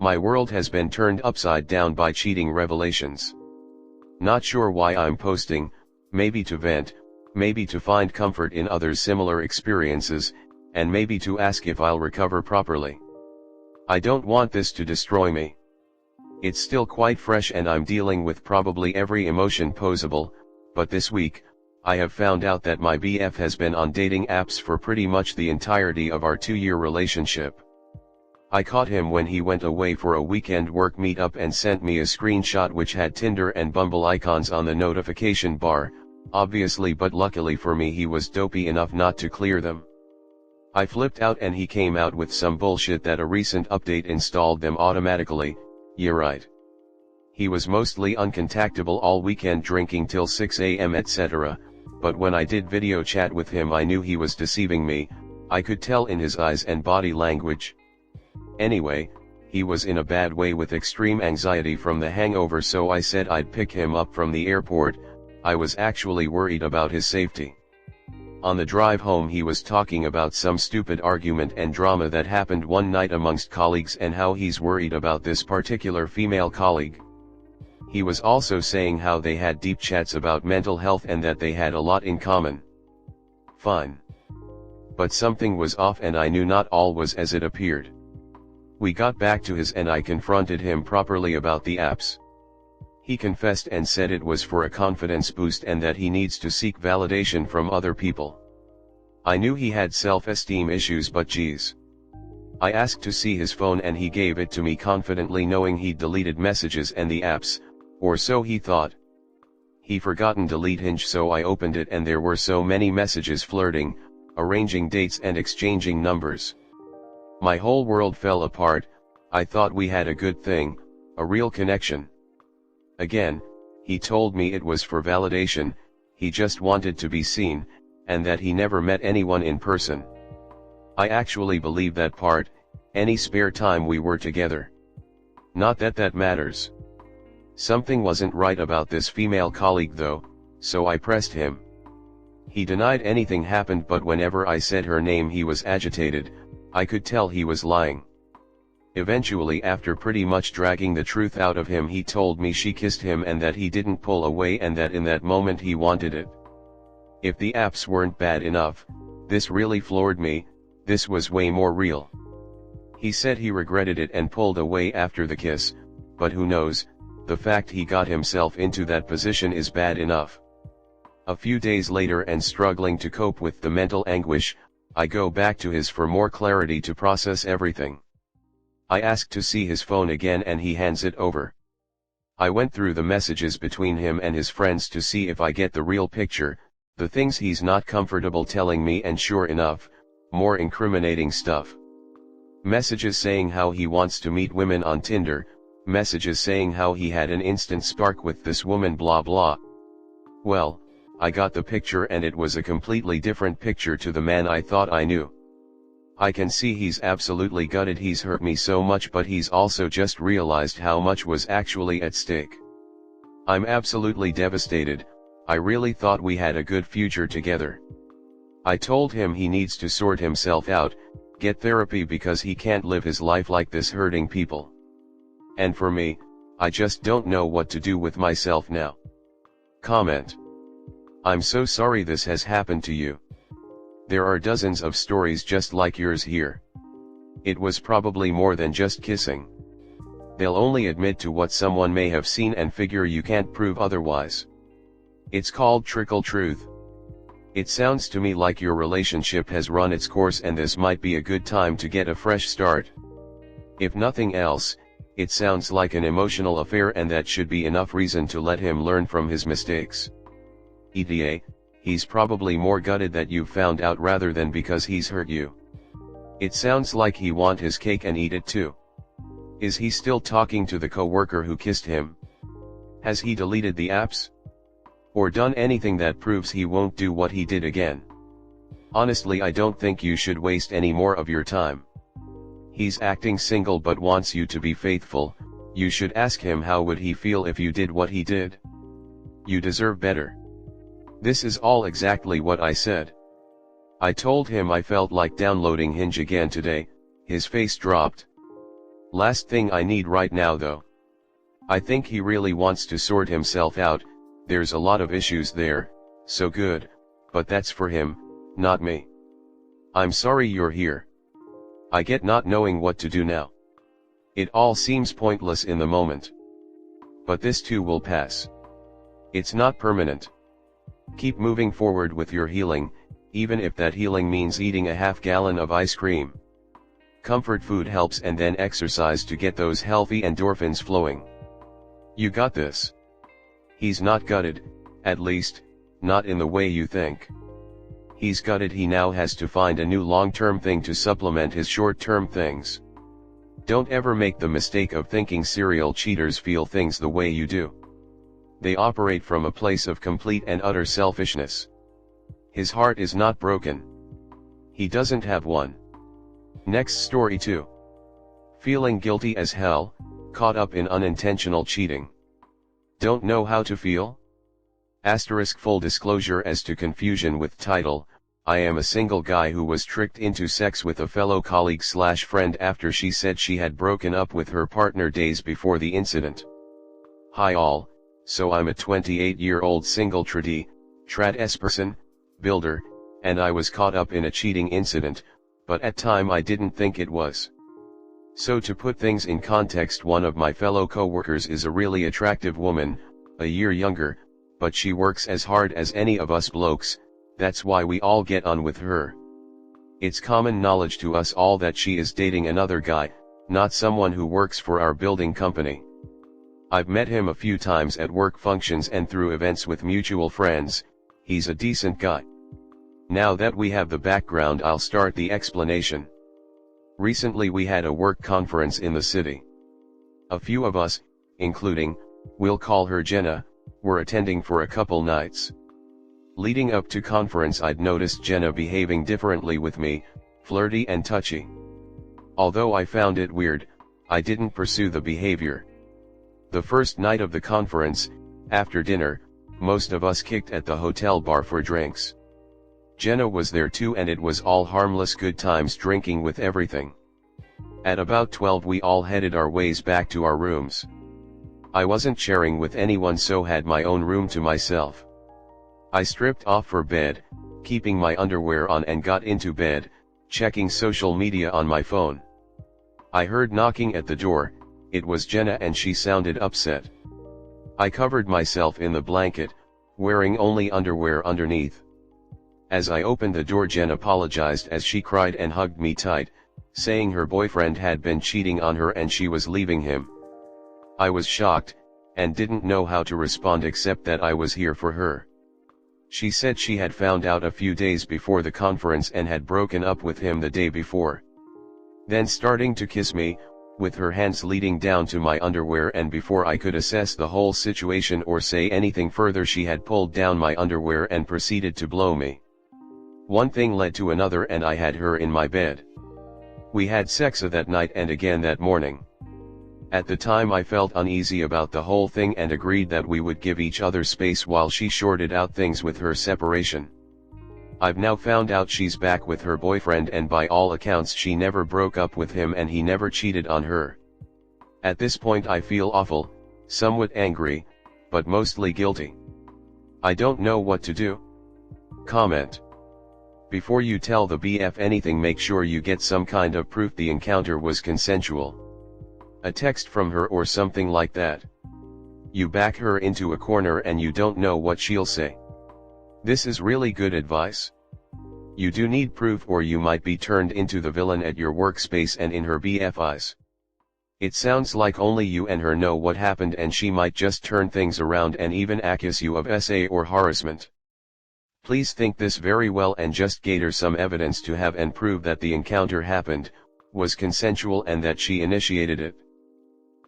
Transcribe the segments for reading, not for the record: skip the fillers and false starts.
My world has been turned upside down by cheating revelations. Not sure why I'm posting, maybe to vent, maybe to find comfort in others' similar experiences, and maybe to ask if I'll recover properly. I don't want this to destroy me. It's still quite fresh and I'm dealing with probably every emotion possible, but this week, I have found out that my BF has been on dating apps for pretty much the entirety of our 2-year relationship. I caught him when he went away for a weekend work meetup and sent me a screenshot which had Tinder and Bumble icons on the notification bar, obviously, but luckily for me he was dopey enough not to clear them. I flipped out and he came out with some bullshit that a recent update installed them automatically. Yeah, right. He was mostly uncontactable all weekend, drinking till 6 a.m. etc., but when I did video chat with him I knew he was deceiving me. I could tell in his eyes and body language. Anyway, he was in a bad way with extreme anxiety from the hangover, so I said I'd pick him up from the airport. I was actually worried about his safety. On the drive home he was talking about some stupid argument and drama that happened one night amongst colleagues and how he's worried about this particular female colleague. He was also saying how they had deep chats about mental health and that they had a lot in common. Fine. But something was off and I knew not all was as it appeared. We got back to his and I confronted him properly about the apps. He confessed and said it was for a confidence boost and that he needs to seek validation from other people. I knew he had self-esteem issues, but geez. I asked to see his phone and he gave it to me confidently, knowing he'd deleted messages and the apps, or so he thought. He forgotten delete Hinge, so I opened it and there were so many messages flirting, arranging dates and exchanging numbers. My whole world fell apart. I thought we had a good thing, a real connection. Again, he told me it was for validation, he just wanted to be seen, and that he never met anyone in person. I actually believe that part, any spare time we were together. Not that that matters. Something wasn't right about this female colleague though, so I pressed him. He denied anything happened, but whenever I said her name he was agitated. I could tell he was lying. Eventually, after pretty much dragging the truth out of him, he told me she kissed him and that he didn't pull away and that in that moment he wanted it. If the apps weren't bad enough, this really floored me. This was way more real. He said he regretted it and pulled away after the kiss, but who knows, the fact he got himself into that position is bad enough. A few days later, and struggling to cope with the mental anguish, I go back to his for more clarity to process everything. I ask to see his phone again and he hands it over. I went through the messages between him and his friends to see if I get the real picture, the things he's not comfortable telling me, and sure enough, more incriminating stuff. Messages saying how he wants to meet women on Tinder, messages saying how he had an instant spark with this woman, blah blah. Well, I got the picture and it was a completely different picture to the man I thought I knew. I can see he's absolutely gutted, he's hurt me so much, but he's also just realized how much was actually at stake. I'm absolutely devastated. I really thought we had a good future together. I told him he needs to sort himself out, get therapy, because he can't live his life like this hurting people. And for me, I just don't know what to do with myself now. Comment. I'm so sorry this has happened to you. There are dozens of stories just like yours here. It was probably more than just kissing. They'll only admit to what someone may have seen and figure you can't prove otherwise. It's called trickle truth. It sounds to me like your relationship has run its course and this might be a good time to get a fresh start. If nothing else, it sounds like an emotional affair, and that should be enough reason to let him learn from his mistakes. ETA, he's probably more gutted that you found out rather than because he's hurt you. It sounds like he want his cake and eat it too. Is he still talking to the coworker who kissed him? Has he deleted the apps? Or done anything that proves he won't do what he did again? Honestly, I don't think you should waste any more of your time. He's acting single but wants you to be faithful. You should ask him how would he feel if you did what he did. You deserve better. This is all exactly what I said. I told him I felt like downloading Hinge again today. His face dropped. Last thing I need right now though. I think he really wants to sort himself out, there's a lot of issues there, so good, but that's for him, not me. I'm sorry you're here. I get not knowing what to do now. It all seems pointless in the moment. But this too will pass. It's not permanent. Keep moving forward with your healing, even if that healing means eating a half-gallon of ice cream. Comfort food helps, and then exercise to get those healthy endorphins flowing. You got this. He's not gutted, at least, not in the way you think. He's gutted. He now has to find a new long-term thing to supplement his short-term things. Don't ever make the mistake of thinking serial cheaters feel things the way you do. They operate from a place of complete and utter selfishness. His heart is not broken. He doesn't have one. Next story 2. Feeling guilty as hell, caught up in unintentional cheating. Don't know how to feel? Asterisk full disclosure as to confusion with title, I am a single guy who was tricked into sex with a fellow colleague/friend after she said she had broken up with her partner days before the incident. Hi all, so I'm a 28-year-old single trad person, builder, and I was caught up in a cheating incident, but at time I didn't think it was. So to put things in context, one of my fellow co-workers is a really attractive woman, a year younger, but she works as hard as any of us blokes, that's why we all get on with her. It's common knowledge to us all that she is dating another guy, not someone who works for our building company. I've met him a few times at work functions and through events with mutual friends. He's a decent guy. Now that we have the background, I'll start the explanation. Recently we had a work conference in the city. A few of us, including, we'll call her Jenna, were attending for a couple nights. Leading up to conference, I'd noticed Jenna behaving differently with me, flirty and touchy. Although I found it weird, I didn't pursue the behavior. The first night of the conference, after dinner, most of us kicked at the hotel bar for drinks. Jenna was there too, and it was all harmless good times, drinking with everything. At about 12 we all headed our ways back to our rooms. I wasn't sharing with anyone, so had my own room to myself. I stripped off for bed, keeping my underwear on, and got into bed, checking social media on my phone. I heard knocking at the door. It was Jenna and she sounded upset. I covered myself in the blanket, wearing only underwear underneath. As I opened the door, Jen apologized as she cried and hugged me tight, saying her boyfriend had been cheating on her and she was leaving him. I was shocked, and didn't know how to respond except that I was here for her. She said she had found out a few days before the conference and had broken up with him the day before. Then starting to kiss me, with her hands leading down to my underwear, and before I could assess the whole situation or say anything further, she had pulled down my underwear and proceeded to blow me. One thing led to another and I had her in my bed. We had sex that night and again that morning. At the time I felt uneasy about the whole thing and agreed that we would give each other space while she sorted out things with her separation. I've now found out she's back with her boyfriend, and by all accounts she never broke up with him and he never cheated on her. At this point I feel awful, somewhat angry, but mostly guilty. I don't know what to do. Comment. Before you tell the BF anything, make sure you get some kind of proof the encounter was consensual. A text from her or something like that. You back her into a corner and you don't know what she'll say. This is really good advice. You do need proof or you might be turned into the villain at your workspace and in her BF eyes. It sounds like only you and her know what happened, and she might just turn things around and even accuse you of SA or harassment. Please think this very well and just gather some evidence to have and prove that the encounter happened, was consensual, and that she initiated it.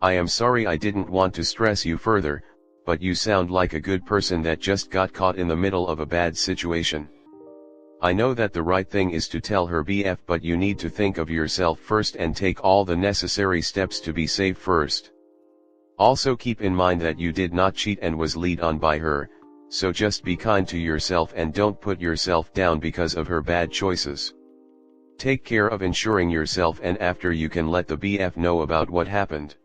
I am sorry I didn't want to stress you further, but you sound like a good person that just got caught in the middle of a bad situation. I know that the right thing is to tell her BF, but you need to think of yourself first and take all the necessary steps to be safe first. Also keep in mind that you did not cheat and was led on by her, so just be kind to yourself and don't put yourself down because of her bad choices. Take care of ensuring yourself and after you can let the BF know about what happened.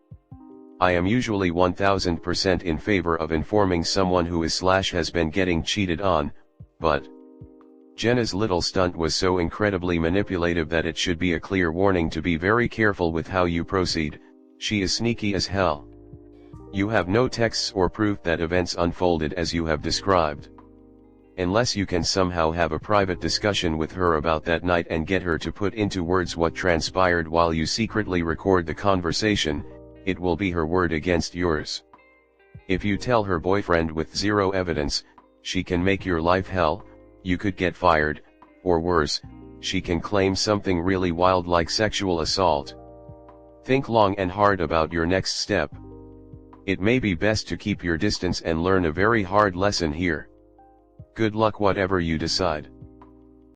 I am usually 1000% in favor of informing someone who is/has been getting cheated on, but Jenna's little stunt was so incredibly manipulative that it should be a clear warning to be very careful with how you proceed. She is sneaky as hell. You have no texts or proof that events unfolded as you have described. Unless you can somehow have a private discussion with her about that night and get her to put into words what transpired while you secretly record the conversation, it will be her word against yours. If you tell her boyfriend with zero evidence, she can make your life hell, you could get fired, or worse, she can claim something really wild like sexual assault. Think long and hard about your next step. It may be best to keep your distance and learn a very hard lesson here. Good luck whatever you decide.